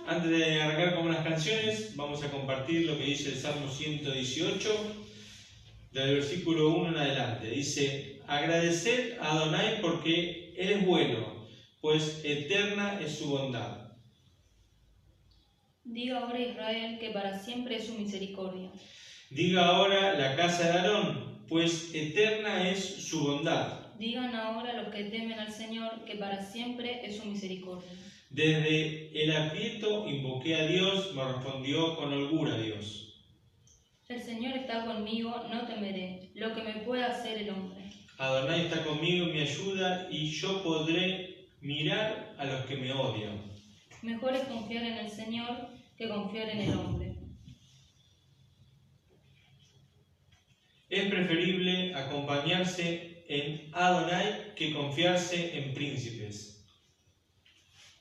Antes de arrancar con unas canciones, vamos a compartir lo que dice el Salmo 118, del versículo 1 en adelante. Dice: agradeced a Adonai porque Él es bueno, pues eterna es su bondad. Diga ahora Israel que para siempre es su misericordia. Diga ahora la casa de Aarón, pues eterna es su bondad. Digan ahora los que temen al Señor que para siempre es su misericordia. Desde el aprieto invoqué a Dios, me respondió con holgura Dios. El Señor está conmigo, no temeré lo que me pueda hacer el hombre. Adonai está conmigo, me ayuda, y yo podré mirar a los que me odian. Mejor es confiar en el Señor que confiar en el hombre. Es preferible acompañarse en Adonai que confiarse en príncipes.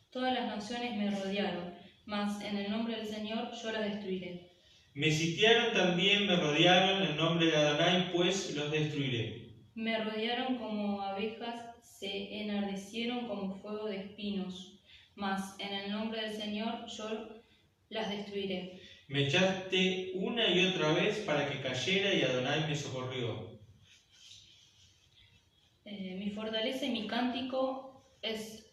Todas las naciones me rodearon, mas en el nombre del Señor yo las destruiré. Me sitiaron también, me rodearon, en nombre de Adonai, pues los destruiré. Me rodearon como abejas, se enardecieron como fuego de espinos, mas en el nombre del Señor yo las destruiré. Me echaste una y otra vez para que cayera, y Adonai me socorrió. Mi fortaleza y mi cántico es...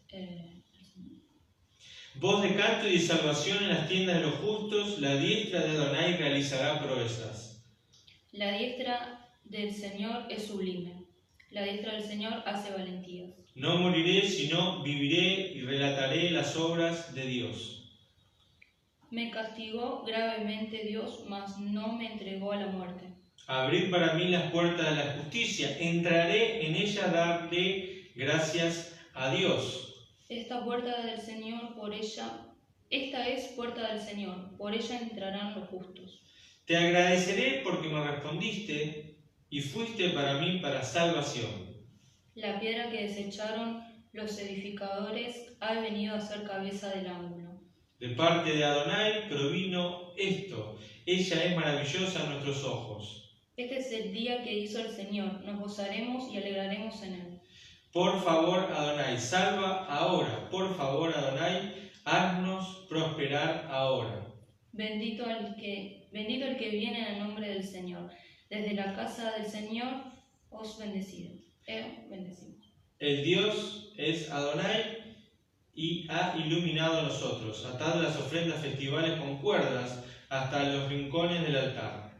Voz de canto y de salvación en las tiendas de los justos, la diestra de Adonai realizará proezas. La diestra del Señor es sublime, la diestra del Señor hace valentías. No moriré, sino viviré y relataré las obras de Dios. Me castigó gravemente Dios, mas no me entregó a la muerte. Abrid para mí las puertas de la justicia, entraré en ella a darle gracias a Dios. Esta es puerta del Señor, por ella entrarán los justos. Te agradeceré porque me respondiste y fuiste para mí para salvación. La piedra que desecharon los edificadores ha venido a ser cabeza del ángulo. De parte de Adonai provino esto, ella es maravillosa a nuestros ojos. Este es el día que hizo el Señor, nos gozaremos y alegraremos en él. Por favor, Adonai, salva ahora. Por favor, Adonai, haznos prosperar ahora. Bendito el que viene en el nombre del Señor. Desde la casa del Señor os bendecimos. El Dios es Adonai y ha iluminado a nosotros. Atad las ofrendas festivales con cuerdas hasta los rincones del altar.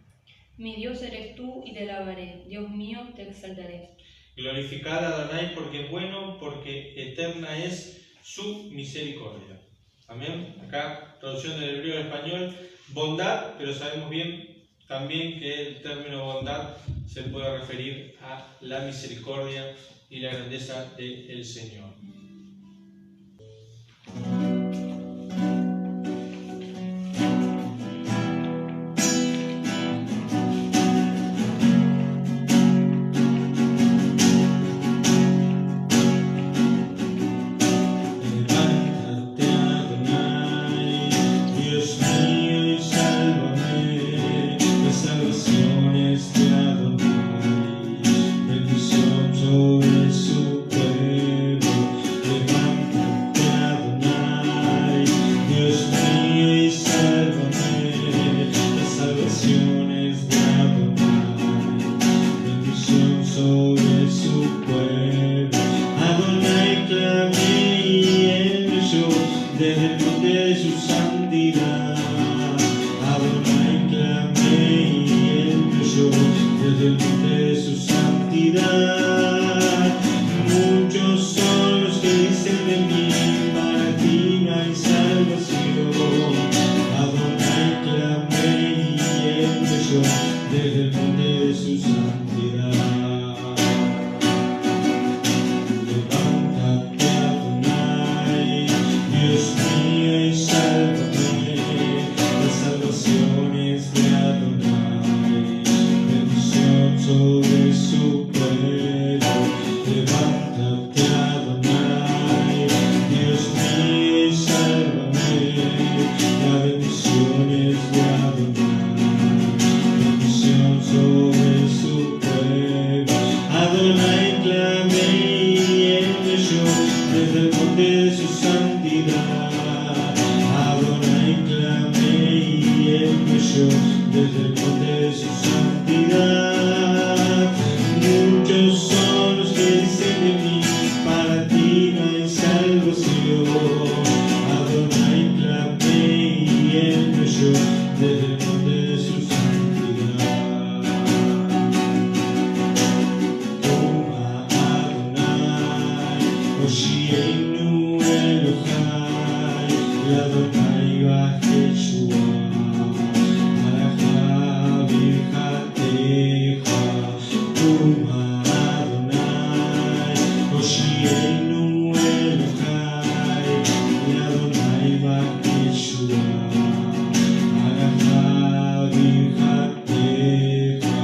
Mi Dios eres tú y te alabaré. Dios mío, te exaltaré. Glorificad a Adonai porque es bueno, porque eterna es su misericordia. Amén. Acá, traducción del hebreo al español, bondad, pero sabemos bien también que el término bondad se puede referir a la misericordia y la grandeza del Señor. ellos desde el monte de su santidad. Muchos son los que dicen de mí, para ti no hay salvación. Adonai clamé y él me oyó desde el monte de su santidad. Toma Adonai, Oshienu Elohai, Adonai Bajeshua, Araja Virjateja. Toma Adonai, Oshienu Elohai, Adonai Bajeshua, Araja Virjateja.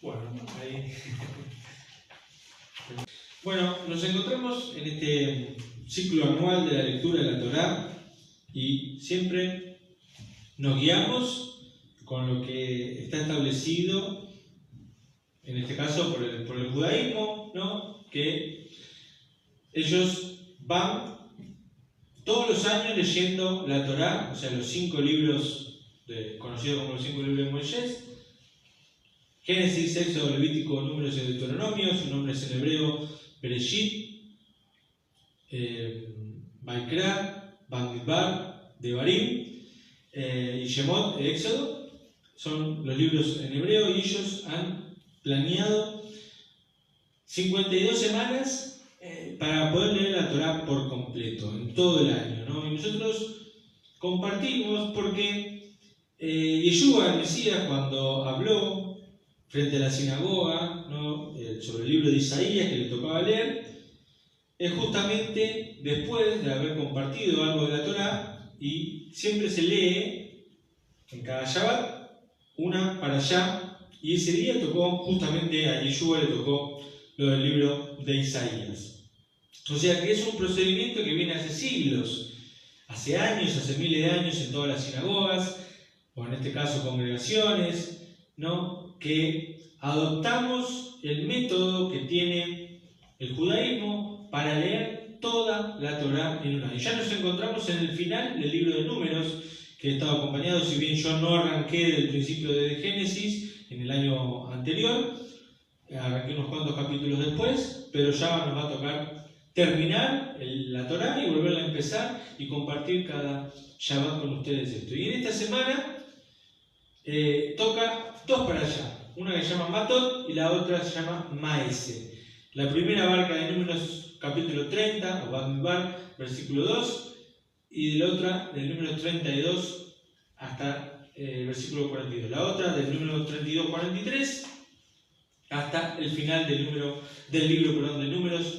Bueno, ahí. Bueno, nos encontramos en este ciclo anual de la lectura de la Torá y siempre nos guiamos con lo que está establecido, en este caso por el judaísmo, ¿no? Que ellos van todos los años leyendo la Torá, o sea, los 5 libros conocidos como los 5 libros de Moisés: Génesis, Éxodo, Levítico, Números y Deuteronomio. Su nombre es en hebreo Bereshit, Vaikra, Bamidbar, Devarim y Shemot, Éxodo. Son los libros en hebreo y ellos han planeado 52 semanas para poder leer la Torá por completo, en todo el año, ¿no? Y nosotros compartimos porque Yeshua, el Mesías, cuando habló frente a la sinagoga, ¿no? Sobre el libro de Isaías que le tocaba leer, es justamente después de haber compartido algo de la Torá, y siempre se lee en cada Shabbat una para allá, y ese día tocó justamente a Yeshua, le tocó lo del libro de Isaías. O sea que es un procedimiento que viene hace siglos, hace años, hace miles de años en todas las sinagogas, o en este caso congregaciones, ¿no? Que adoptamos el método que tiene el judaísmo para leer toda la Torá en un año. Ya nos encontramos en el final del libro de Números, que he estado acompañado, si bien yo no arranqué del principio de Génesis en el año anterior, arranqué unos cuantos capítulos después, pero ya nos va a tocar terminar la Torá y volverla a empezar y compartir cada Shabbat con ustedes esto. Y en esta semana toca dos para allá, una que se llama Matot y la otra se llama Maese. La primera abarca de Números capítulo 30, o Bamidbar, versículo 2, y de la otra del número 32 hasta el versículo 42. La otra del número 32-43 hasta el final del libro de Números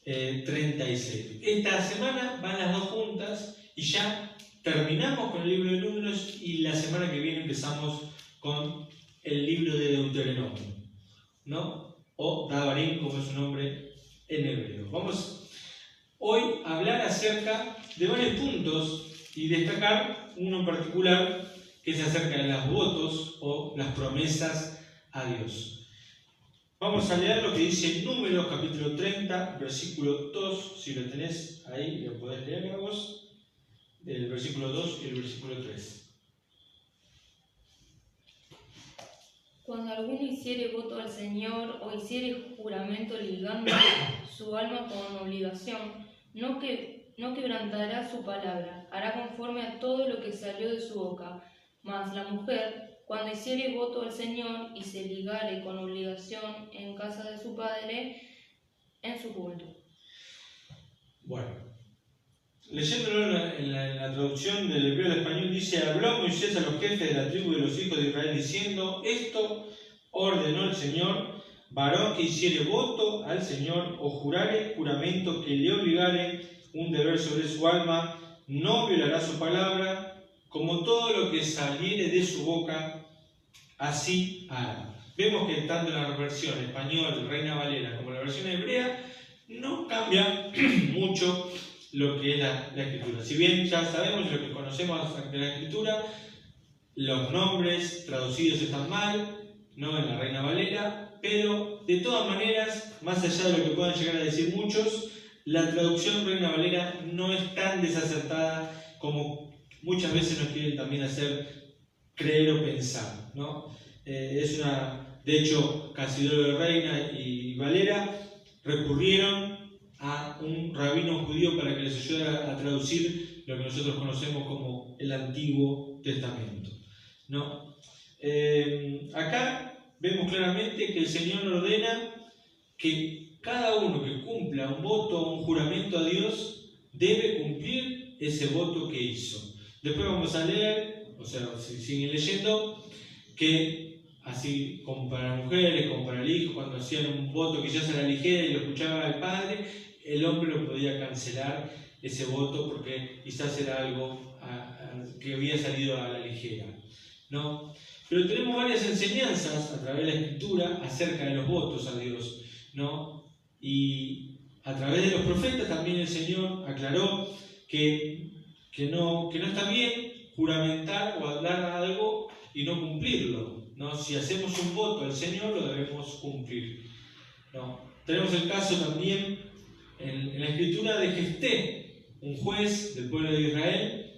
36. Esta semana van las dos juntas y ya terminamos con el libro de Números, y la semana que viene empezamos con el libro de Deuteronomio, ¿no? O Devarim, como es su nombre en hebreo. Vamos hoy a hablar acerca de varios puntos y destacar uno en particular que se acerca de los votos o las promesas a Dios. Vamos a leer lo que dice Números capítulo 30, versículo 2, si lo tenés ahí, lo podés leer a vos, el versículo 2 y el versículo 3. Cuando alguno hiciere voto al Señor o hiciere juramento ligando su alma con obligación, no quebrantará su palabra, hará conforme a todo lo que salió de su boca. Mas la mujer, cuando hiciere voto al Señor y se ligare con obligación en casa de su padre, en su juventud. Bueno, leyéndolo en la traducción del hebreo al español, dice: habló Moisés a los jefes de la tribu de los hijos de Israel diciendo: esto ordenó el Señor, varón que hiciere voto al Señor o jurare juramento que le obligare un deber sobre su alma, no violará su palabra, como todo lo que saliere de su boca, así hará. Vemos que tanto en la versión español, Reina Valera, como en la versión hebrea, no cambia mucho lo que es la escritura. Si bien ya sabemos lo que conocemos de la escritura, los nombres traducidos están mal, ¿no? En la Reina Valera, pero de todas maneras, más allá de lo que puedan llegar a decir muchos, la traducción Reina Valera no es tan desacertada como muchas veces nos quieren también hacer creer o pensar, ¿no? De hecho, Casidoro de Reina y Valera recurrieron a un rabino judío para que les ayudara a traducir lo que nosotros conocemos como el Antiguo Testamento, ¿no? Acá vemos claramente que el Señor ordena que cada uno que cumpla un voto o un juramento a Dios debe cumplir ese voto que hizo. Después vamos a leer, o sea, si siguen leyendo, que así como para las mujeres, como para el hijo, cuando hacían un voto quizás a la ligera y lo escuchaba el padre, el hombre lo podía cancelar ese voto porque quizás era algo que había salido a la ligera, ¿no? Pero tenemos varias enseñanzas a través de la Escritura acerca de los votos a Dios, ¿no? Y a través de los profetas también el Señor aclaró que no está bien juramentar o hablar algo y no cumplirlo, ¿no? Si hacemos un voto al Señor, lo debemos cumplir, ¿no? Tenemos el caso también en la Escritura de Jefté, un juez del pueblo de Israel,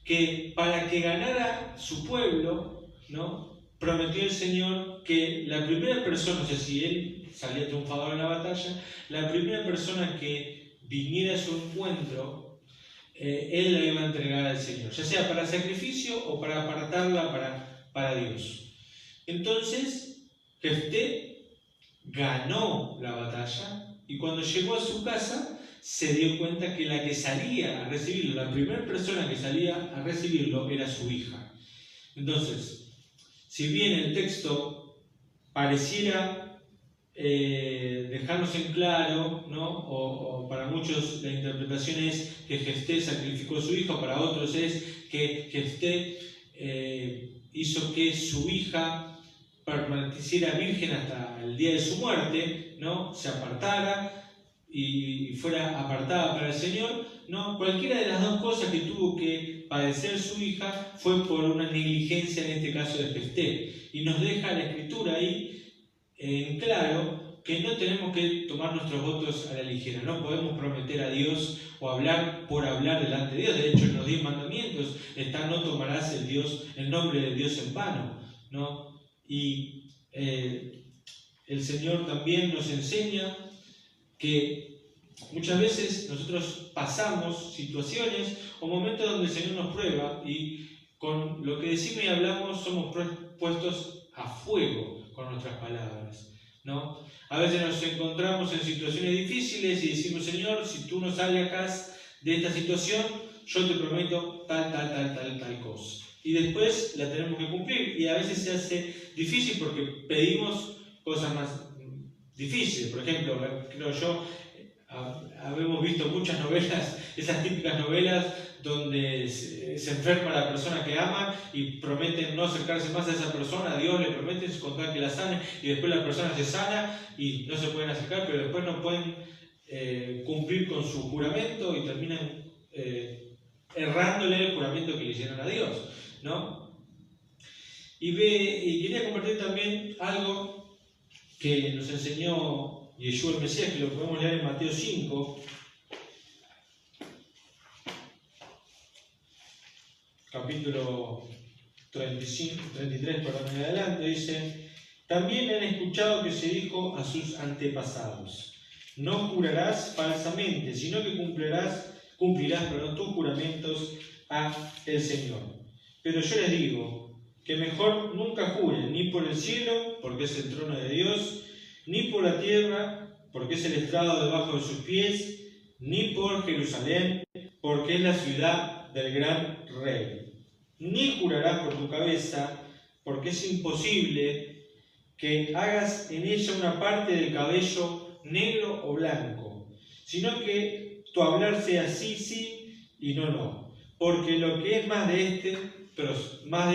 que para que ganara su pueblo, ¿no? Prometió el Señor que la primera persona, o sea, si él salía triunfador en la batalla, la primera persona que viniera a su encuentro, él la iba a entregar al Señor, ya sea para sacrificio o para apartarla para Dios. Entonces, Jefté ganó la batalla y cuando llegó a su casa se dio cuenta que la que salía a recibirlo, la primera persona que salía a recibirlo era su hija. Entonces, si bien el texto pareciera dejarnos en claro, ¿no? O para muchos la interpretación es que Jefté sacrificó a su hijo, para otros es que Jefté hizo que su hija permaneciera virgen hasta el día de su muerte, ¿no? Se apartara y fuera apartada para el Señor, ¿no? Cualquiera de las dos cosas que tuvo que padecer su hija fue por una negligencia, en este caso de Jefté, y nos deja la Escritura ahí en claro que no tenemos que tomar nuestros votos a la ligera, no podemos prometer a Dios o hablar por hablar delante de Dios. De hecho, en los 10 mandamientos está: no tomarás el nombre de Dios en vano, ¿no? Y el Señor también nos enseña que muchas veces nosotros pasamos situaciones o momentos donde el Señor nos prueba y con lo que decimos y hablamos somos puestos a fuego con nuestras palabras, ¿no? A veces nos encontramos en situaciones difíciles y decimos: Señor, si tú nos sacas de esta situación, yo te prometo tal cosa. Y después la tenemos que cumplir y a veces se hace difícil porque pedimos cosas más difíciles. Por ejemplo, creo yo, habemos visto muchas novelas, esas típicas novelas donde se enferma la persona que ama y prometen no acercarse más a esa persona, a Dios le prometen con tal que la sane, y después la persona se sana y no se pueden acercar, pero después no pueden cumplir con su juramento y terminan errándole el juramento que le hicieron a Dios, ¿no? Y quería compartir también algo que nos enseñó Yeshua el Mesías, que lo podemos leer en Mateo 5, capítulo 33, en adelante, dice: también han escuchado que se dijo a sus antepasados: no jurarás falsamente, sino que cumplirás tus juramentos a el Señor. Pero yo les digo que mejor nunca juren, ni por el cielo, porque es el trono de Dios, ni por la tierra, porque es el estrado debajo de sus pies, ni por Jerusalén, porque es la ciudad del gran Rey. Ni jurarás por tu cabeza, porque es imposible que hagas en ella una parte del cabello negro o blanco, sino que tu hablar sea sí, sí y no, no, porque lo que es más de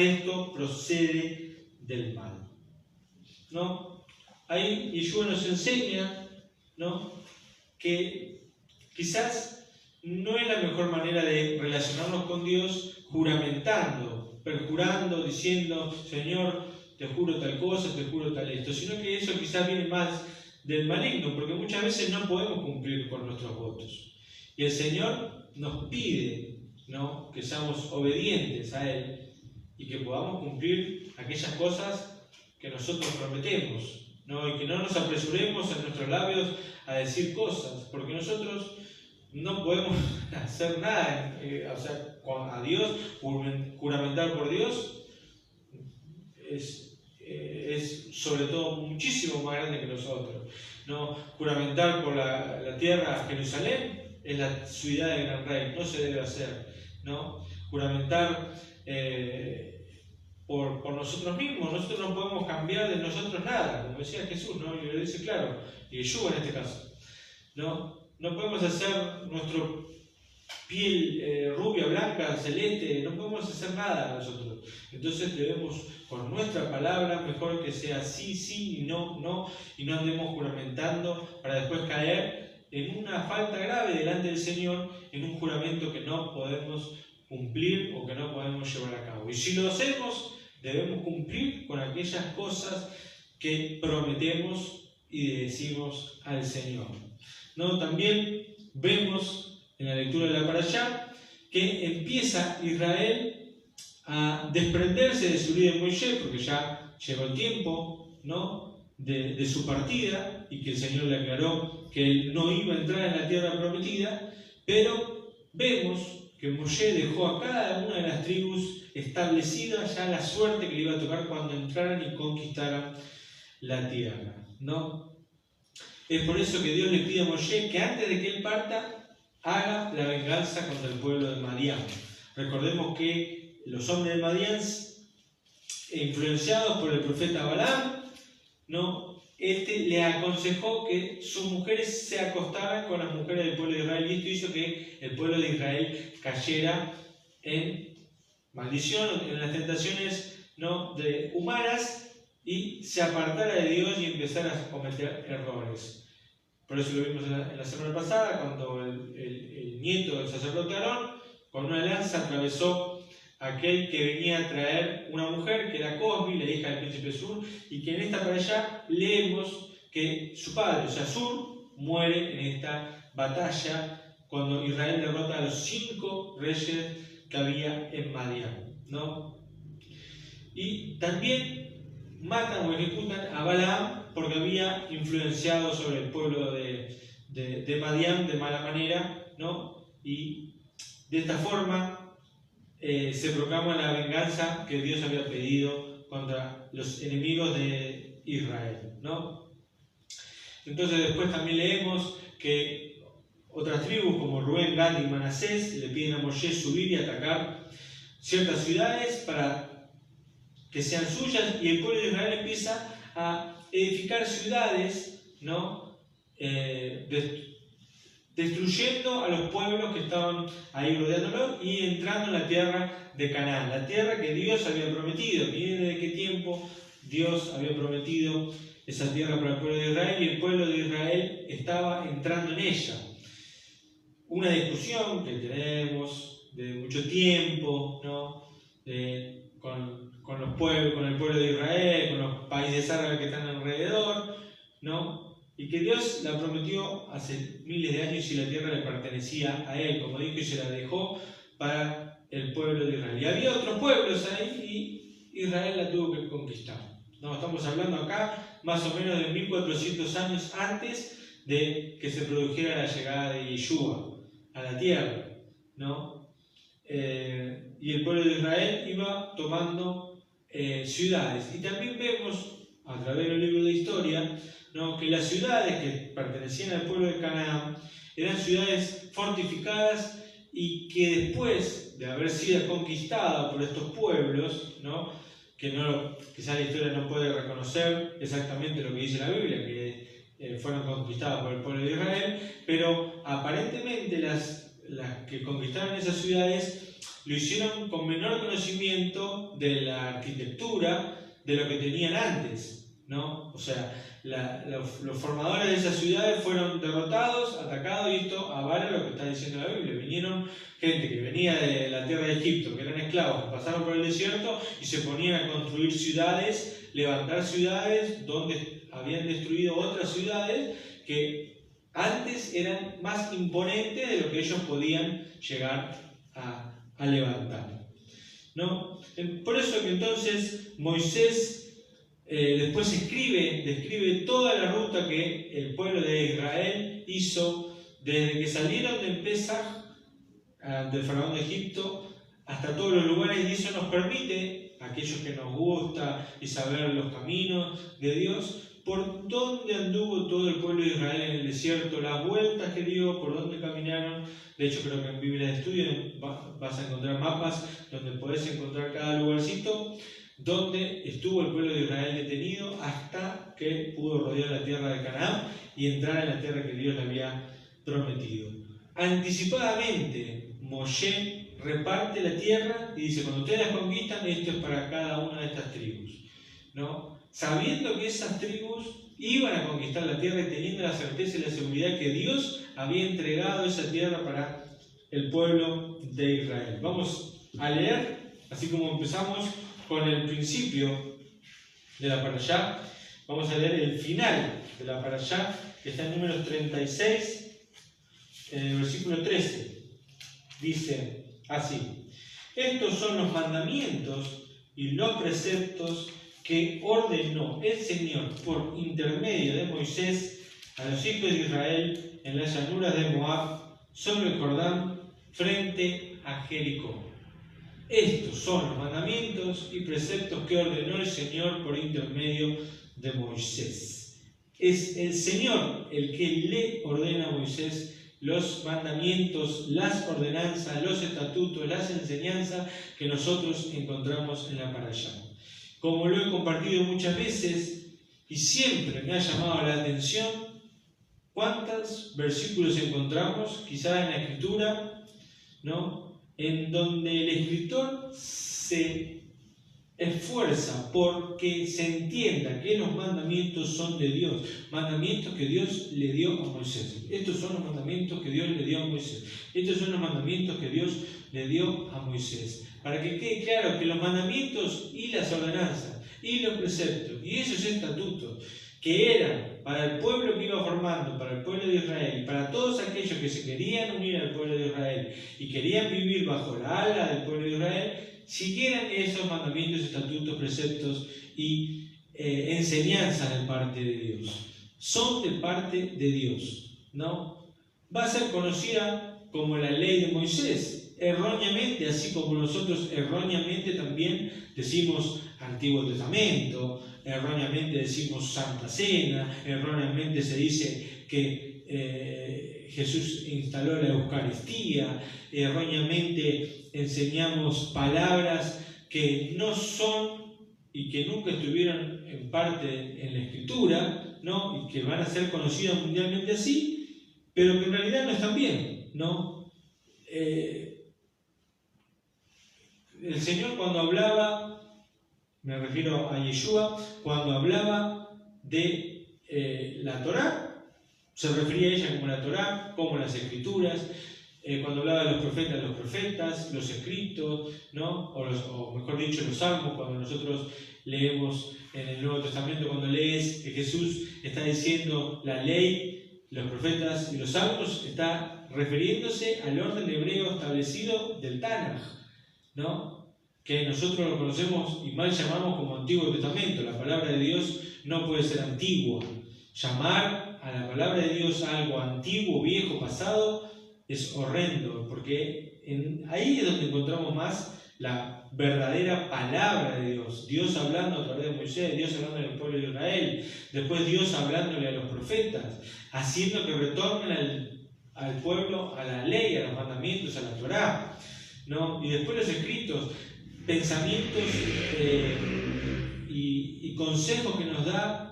esto procede del mal, ¿no? Ahí Yeshua nos enseña, ¿no?, que quizás no es la mejor manera de relacionarnos con Dios juramentando, perjurando, diciendo: Señor, te juro tal cosa, te juro tal esto, sino que eso quizás viene más del maligno, porque muchas veces no podemos cumplir con nuestros votos. Y el Señor nos pide, ¿no?, que seamos obedientes a Él y que podamos cumplir aquellas cosas que nosotros prometemos, ¿no? Y que no nos apresuremos en nuestros labios a decir cosas, porque nosotros no podemos hacer nada, o sea, a Dios, juramentar por Dios es sobre todo muchísimo más grande que nosotros, ¿no? Juramentar por la tierra Jerusalén es la ciudad del gran rey, no se debe hacer, ¿no? Juramentar por nosotros mismos, nosotros no podemos cambiar de nosotros nada, como decía Jesús, ¿no? Y lo dice claro, y Yeshua en este caso, ¿no? No podemos hacer nuestra piel rubia, blanca, celeste, no podemos hacer nada nosotros. Entonces debemos, con nuestra palabra, mejor que sea sí, sí y no, no, y no andemos juramentando para después caer en una falta grave delante del Señor, en un juramento que no podemos cumplir o que no podemos llevar a cabo. Y si lo hacemos, debemos cumplir con aquellas cosas que prometemos y decimos al Señor, ¿no? También vemos en la lectura de la Parashá que empieza Israel a desprenderse de su líder Moisés, porque ya llegó el tiempo, ¿no?, de su partida, y que el Señor le aclaró que él no iba a entrar en la tierra prometida, pero vemos que Moisés dejó a cada una de las tribus establecida ya la suerte que le iba a tocar cuando entraran y conquistaran la tierra, ¿no? Es por eso que Dios le pide a Moisés que antes de que él parta haga la venganza contra el pueblo de Madián. Recordemos que los hombres de Madián, influenciados por el profeta Balaam, ¿no?, le aconsejó que sus mujeres se acostaran con las mujeres del pueblo de Israel, y esto hizo que el pueblo de Israel cayera en maldición, en las tentaciones, ¿no?, humanas, y se apartara de Dios y empezara a cometer errores. Por eso lo vimos en la semana pasada, cuando el nieto del sacerdote Aarón, con una lanza atravesó a aquel que venía a traer una mujer, que era Cosbi, la hija del príncipe Sur, y que en esta para allá leemos que su padre, o sea, Sur, muere en esta batalla cuando Israel derrota a los 5 reyes que había en Madián, ¿no? Y también matan o ejecutan a Balaam porque había influenciado sobre el pueblo de Madián de mala manera, ¿no? Y de esta forma se proclama la venganza que Dios había pedido contra los enemigos de Israel, ¿no? Entonces después también leemos que otras tribus como Rubén, Gad y Manasés le piden a Moisés subir y atacar ciertas ciudades para que sean suyas, y el pueblo de Israel empieza a edificar ciudades, ¿no? Destruyendo a los pueblos que estaban ahí rodeándolo y entrando en la tierra de Canaán, la tierra que Dios había prometido. Miren de qué tiempo Dios había prometido esa tierra para el pueblo de Israel, y el pueblo de Israel estaba entrando en ella. Una discusión que tenemos de mucho tiempo, ¿no? Con los pueblos, con el pueblo de Israel, con los países árabes que están alrededor, ¿no? Y que Dios la prometió hace miles de años y la tierra le pertenecía a Él, como dijo, y se la dejó para el pueblo de Israel. Y había otros pueblos ahí y Israel la tuvo que conquistar, ¿no? Estamos hablando acá más o menos de 1400 años antes de que se produjera la llegada de Yeshua a la tierra, ¿no? Y el pueblo de Israel iba tomando ciudades. Y también vemos a través del libro de historia, ¿no?, que las ciudades que pertenecían al pueblo de Canaán eran ciudades fortificadas y que después de haber sido conquistadas por estos pueblos, ¿no?, que quizás la historia no puede reconocer exactamente lo que dice la Biblia, que fueron conquistadas por el pueblo de Israel, pero aparentemente las que conquistaron esas ciudades lo hicieron con menor conocimiento de la arquitectura de lo que tenían antes, ¿no? O sea, los formadores de esas ciudades fueron derrotados, atacados, y esto avala lo que está diciendo la Biblia. Vinieron gente que venía de la tierra de Egipto, que eran esclavos, que pasaron por el desierto y se ponían a construir ciudades, levantar ciudades donde habían destruido otras ciudades que antes eran más imponentes de lo que ellos podían llegar a levantar, ¿no? Por eso que entonces Moisés después describe toda la ruta que el pueblo de Israel hizo desde que salieron de Pesaj, del faraón de Egipto, hasta todos los lugares, y eso nos permite, a aquellos que nos gusta y saber los caminos de Dios, por dónde anduvo todo el pueblo de Israel en el desierto, las vueltas que dio, por dónde caminaron. De hecho, creo que en Biblia de Estudio vas a encontrar mapas donde podés encontrar cada lugarcito donde estuvo el pueblo de Israel detenido hasta que pudo rodear la tierra de Canaán y entrar en la tierra que Dios le había prometido. Anticipadamente, Moshe reparte la tierra y dice: cuando ustedes la conquistan, esto es para cada una de estas tribus, ¿no? Sabiendo que esas tribus iban a conquistar la tierra y teniendo la certeza y la seguridad que Dios había entregado esa tierra para el pueblo de Israel. Vamos a leer, así como empezamos con el principio de la parashá, vamos a leer el final de la parashá, que está en Números 36, en el versículo 13. Dice así: estos son los mandamientos y los preceptos que ordenó el Señor por intermedio de Moisés a los hijos de Israel en las llanuras de Moab, sobre el Jordán, frente a Jericó. Estos son los mandamientos y preceptos que ordenó el Señor por intermedio de Moisés. Es el Señor el que le ordena a Moisés los mandamientos, las ordenanzas, los estatutos, las enseñanzas que nosotros encontramos en la parashá. Como lo he compartido muchas veces y siempre me ha llamado la atención, ¿cuántos versículos encontramos, quizás en la Escritura, ¿no?, en donde el escritor se esfuerza porque se entienda que los mandamientos son de Dios, mandamientos que Dios le dio a Moisés? Estos son los mandamientos que Dios le dio a Moisés. Estos son los mandamientos que Dios le dio a Moisés. Para que quede claro que los mandamientos y las ordenanzas y los preceptos y esos estatutos que eran para el pueblo que iba formando, para el pueblo de Israel, y para todos aquellos que se querían unir al pueblo de Israel y querían vivir bajo la ala del pueblo de Israel, siguieran esos mandamientos, estatutos, preceptos y enseñanzas de parte de Dios. Son de parte de Dios, ¿no? Va a ser conocida como la ley de Moisés, erróneamente, así como nosotros erróneamente también decimos Antiguo Testamento, erróneamente decimos Santa Cena, erróneamente se dice que Jesús instaló la Eucaristía, erróneamente enseñamos palabras que no son y que nunca estuvieron en parte en la Escritura, ¿no?, y que van a ser conocidas mundialmente así, pero que en realidad no están bien, ¿no? El Señor, cuando hablaba, me refiero a Yeshua, cuando hablaba de la Torá, se refería a ella como la Torá, como las Escrituras. Cuando hablaba de los profetas, los escritos, ¿no?, o mejor dicho, los salmos. Cuando nosotros leemos en el Nuevo Testamento, cuando lees que Jesús está diciendo la ley, los profetas y los salmos, está refiriéndose al orden hebreo establecido del Tanaj, ¿no?, que nosotros lo conocemos y mal llamamos como Antiguo Testamento. La palabra de Dios no puede ser antigua. Llamar a la palabra de Dios algo antiguo, viejo, pasado, es horrendo, porque ahí es donde encontramos más la verdadera palabra de Dios. Dios hablando a través de Moisés, Dios hablando al pueblo de Israel, después Dios hablándole a los profetas, haciendo que retornen al pueblo a la ley, a los mandamientos, a la Torá, ¿no? Y después los escritos, pensamientos y consejos que nos da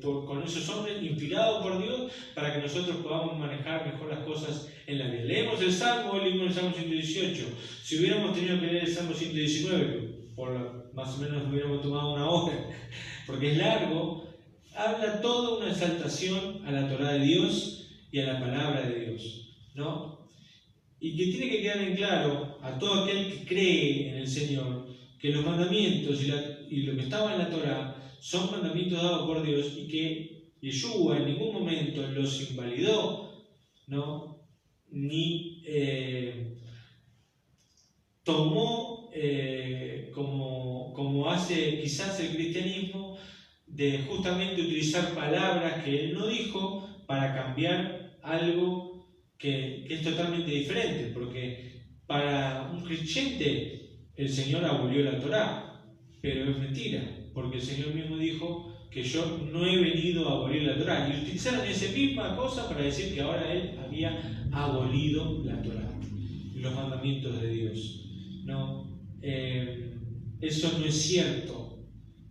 con esos hombres inspirados por Dios para que nosotros podamos manejar mejor las cosas en la vida. Leemos el Salmo, hoy leímos el Salmo 118. Si hubiéramos tenido que leer el Salmo 119, más o menos hubiéramos tomado una hora, porque es largo, habla toda una exaltación a la Torá de Dios y a la palabra de Dios, ¿no? Y que tiene que quedar en claro a todo aquel que cree en el Señor que los mandamientos y lo que estaba en la Torá son mandamientos dados por Dios y que Yeshua en ningún momento los invalidó, ¿no? Ni tomó como hace quizás el cristianismo, de justamente utilizar palabras que él no dijo para cambiar algo que es totalmente diferente, porque para un creyente el Señor abolió la Torá, pero es mentira, porque el Señor mismo dijo que yo no he venido a abolir la Torá, y utilizaron esa misma cosa para decir que ahora él había abolido la Torá, los mandamientos de Dios. No, eso no es cierto.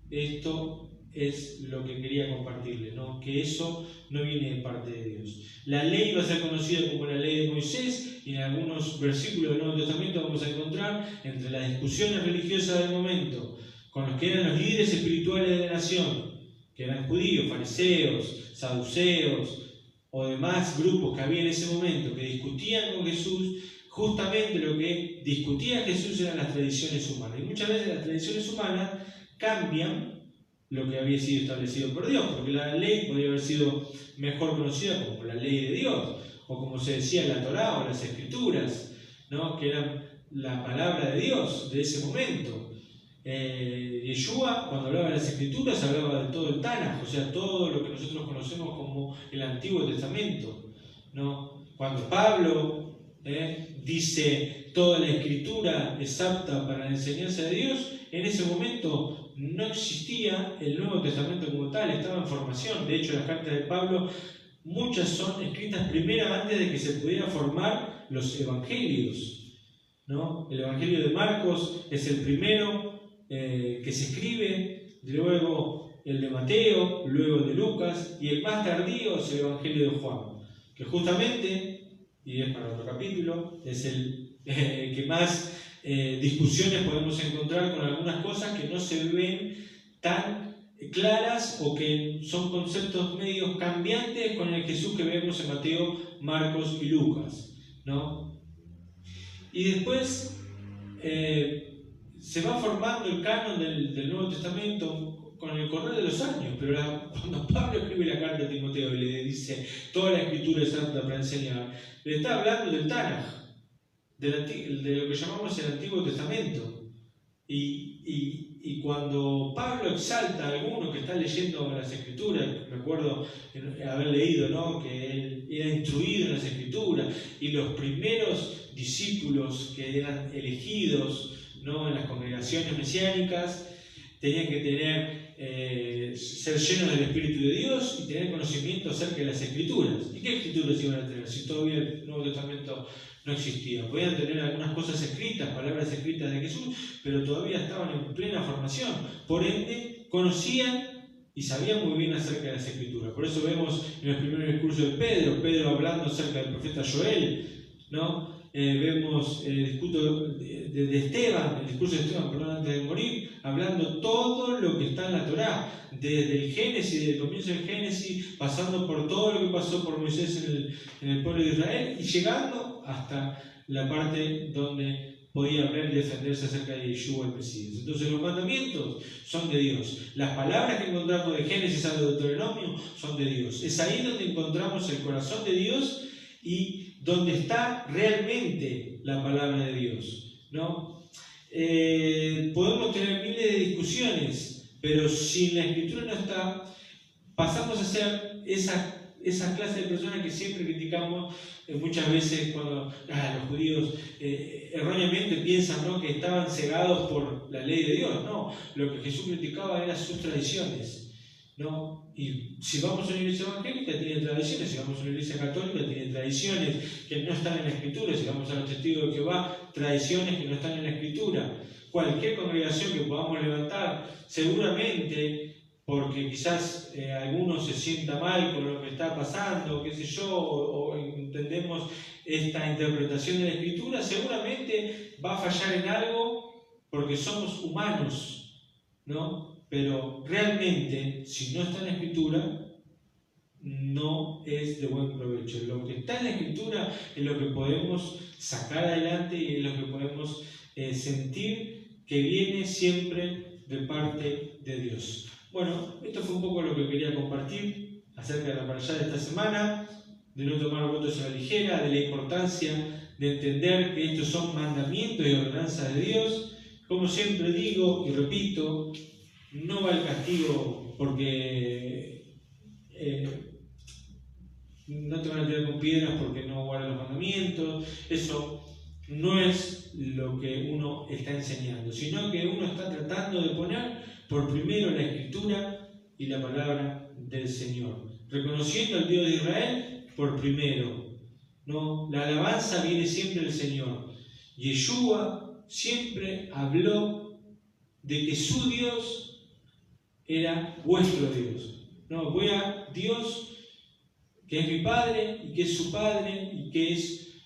Esto es lo que quería compartirle, ¿no? Que eso no viene de parte de Dios. La ley va a ser conocida como la ley de Moisés, y en algunos versículos del Nuevo Testamento vamos a encontrar entre las discusiones religiosas del momento con los que eran los líderes espirituales de la nación, que eran judíos, fariseos, saduceos o demás grupos que había en ese momento que discutían con Jesús. Justamente lo que discutía Jesús eran las tradiciones humanas, y muchas veces las tradiciones humanas cambian lo que había sido establecido por Dios, porque la ley podría haber sido mejor conocida como la ley de Dios, o como se decía la Torá o las Escrituras, ¿no? Que eran la palabra de Dios de ese momento. Yeshua, cuando hablaba de las Escrituras, hablaba de todo el Tanaj, o sea, todo lo que nosotros conocemos como el Antiguo Testamento, ¿no? Cuando Pablo dice toda la Escritura es apta para la enseñanza de Dios, en ese momento no existía el Nuevo Testamento como tal, estaba en formación. De hecho, las cartas de Pablo, muchas son escritas primero antes de que se pudiera formar los evangelios, ¿no? El Evangelio de Marcos es el primero que se escribe, luego el de Mateo, luego el de Lucas, y el más tardío es el Evangelio de Juan, que justamente, y es para otro capítulo, es el que más discusiones podemos encontrar con algunas cosas que no se ven tan claras o que son conceptos medios cambiantes con el Jesús que vemos en Mateo, Marcos y Lucas, ¿no? Y después se va formando el canon del Nuevo Testamento con el correr de los años, pero cuando Pablo escribe la carta a Timoteo y le dice toda la Escritura es apta para enseñar, le está hablando del Tanaj, de lo que llamamos el Antiguo Testamento. Y cuando Pablo exalta a alguno que está leyendo las Escrituras, recuerdo haber leído, ¿no?, que él era instruido en las Escrituras, y los primeros discípulos que eran elegidos, ¿no?, en las congregaciones mesiánicas tenían que ser llenos del Espíritu de Dios y tener conocimiento acerca de las Escrituras. ¿Y qué Escrituras iban a tener si todavía el Nuevo Testamento no existía? Podían tener algunas cosas escritas, palabras escritas de Jesús, pero todavía estaban en plena formación. Por ende, conocían y sabían muy bien acerca de las Escrituras. Por eso vemos en los primeros discursos de Pedro hablando acerca del profeta Joel, ¿no? Vemos el discurso de Esteban, antes de morir, hablando todo lo que está en la Torá, desde el Génesis, desde el comienzo del Génesis, pasando por todo lo que pasó por Moisés en el pueblo de Israel y llegando hasta la parte donde podía hablar y defenderse acerca de Yeshua el Mesías. Entonces los mandamientos son de Dios. Las palabras que encontramos de Génesis al Deuteronomio son de Dios. Es ahí donde encontramos el corazón de Dios y donde está realmente la palabra de Dios, ¿no? Podemos tener miles de discusiones, pero si la Escritura no está, pasamos a ser esa clase de personas que siempre criticamos muchas veces cuando los judíos erróneamente piensan, ¿no?, que estaban cegados por la ley de Dios. No, lo que Jesús criticaba eran sus tradiciones, ¿no? Y si vamos a una iglesia evangélica tiene tradiciones, si vamos a una iglesia católica tiene tradiciones que no están en la Escritura, si vamos a los testigos de Jehová, tradiciones que no están en la Escritura. Cualquier congregación que podamos levantar, seguramente porque quizás alguno se sienta mal con lo que está pasando, qué sé yo, o entendemos esta interpretación de la Escritura, seguramente va a fallar en algo porque somos humanos, ¿no? pero realmente, si no está en la Escritura, no es de buen provecho. Lo que está en la Escritura es lo que podemos sacar adelante y es lo que podemos sentir que viene siempre de parte de Dios. Bueno, esto fue un poco lo que quería compartir acerca de la parashá de esta semana, de no tomar votos a la ligera, de la importancia de entender que estos son mandamientos y ordenanzas de Dios. Como siempre digo y repito, no va el castigo porque no te van a tirar con piedras porque no guardas los mandamientos. Eso no es lo que uno está enseñando, sino que uno está tratando de poner por primero la Escritura y la palabra del Señor, reconociendo al Dios de Israel por primero, ¿no? La alabanza viene siempre del Señor. Yeshua siempre habló de que su Dios era vuestro Dios. No, voy a Dios, que es mi Padre, y que es su Padre, y que es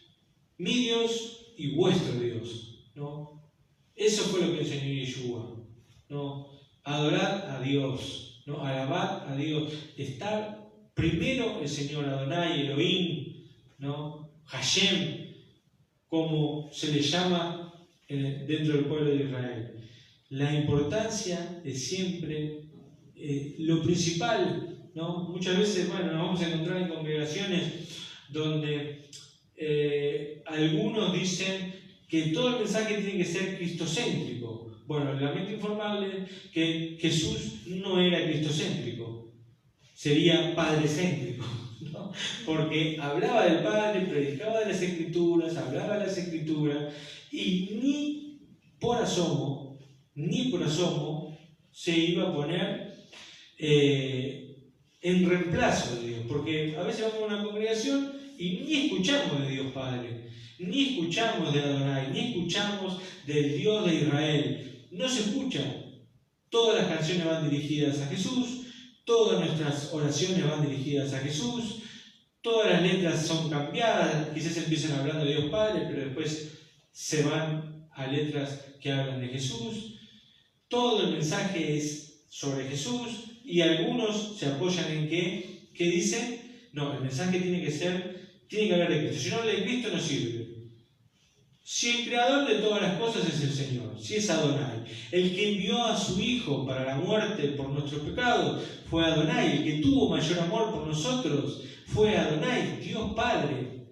mi Dios y vuestro Dios, ¿no? Eso fue lo que enseñó Yeshua, ¿no? Adorar a Dios, ¿no? Alabar a Dios, estar primero el Señor Adonai, Elohim, ¿no? Hashem, como se le llama dentro del pueblo de Israel. La importancia es siempre lo principal, ¿no? Muchas veces, bueno, nos vamos a encontrar en congregaciones donde algunos dicen que todo el mensaje tiene que ser cristocéntrico. Bueno, lamento informarles que Jesús no era cristocéntrico, sería padrecéntrico, ¿no? Porque hablaba del Padre, predicaba de las Escrituras, hablaba de las Escrituras, y ni por asomo se iba a poner en reemplazo de Dios, porque a veces vamos a una congregación y ni escuchamos de Dios Padre, ni escuchamos de Adonai, ni escuchamos del Dios de Israel. No se escucha. Todas las canciones van dirigidas a Jesús, todas nuestras oraciones van dirigidas a Jesús, todas las letras son cambiadas, quizás empiezan hablando de Dios Padre, pero después se van a letras que hablan de Jesús. Todo el mensaje es sobre Jesús y algunos se apoyan en que dicen, no, el mensaje tiene que hablar de Cristo. Si no habla de Cristo no sirve. Si el creador de todas las cosas es el Señor, si es Adonai, el que envió a su Hijo para la muerte por nuestros pecados fue Adonai, el que tuvo mayor amor por nosotros fue Adonai, Dios Padre.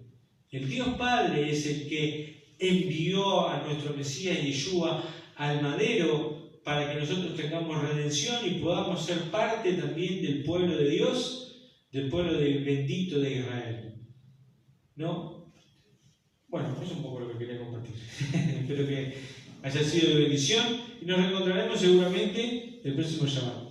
El Dios Padre es el que envió a nuestro Mesías Yeshua al madero para que nosotros tengamos redención y podamos ser parte también del pueblo de Dios, del pueblo bendito de Israel, ¿no? Bueno, eso es un poco lo que quería compartir. Espero que haya sido de bendición y nos reencontraremos seguramente el próximo Shabbat.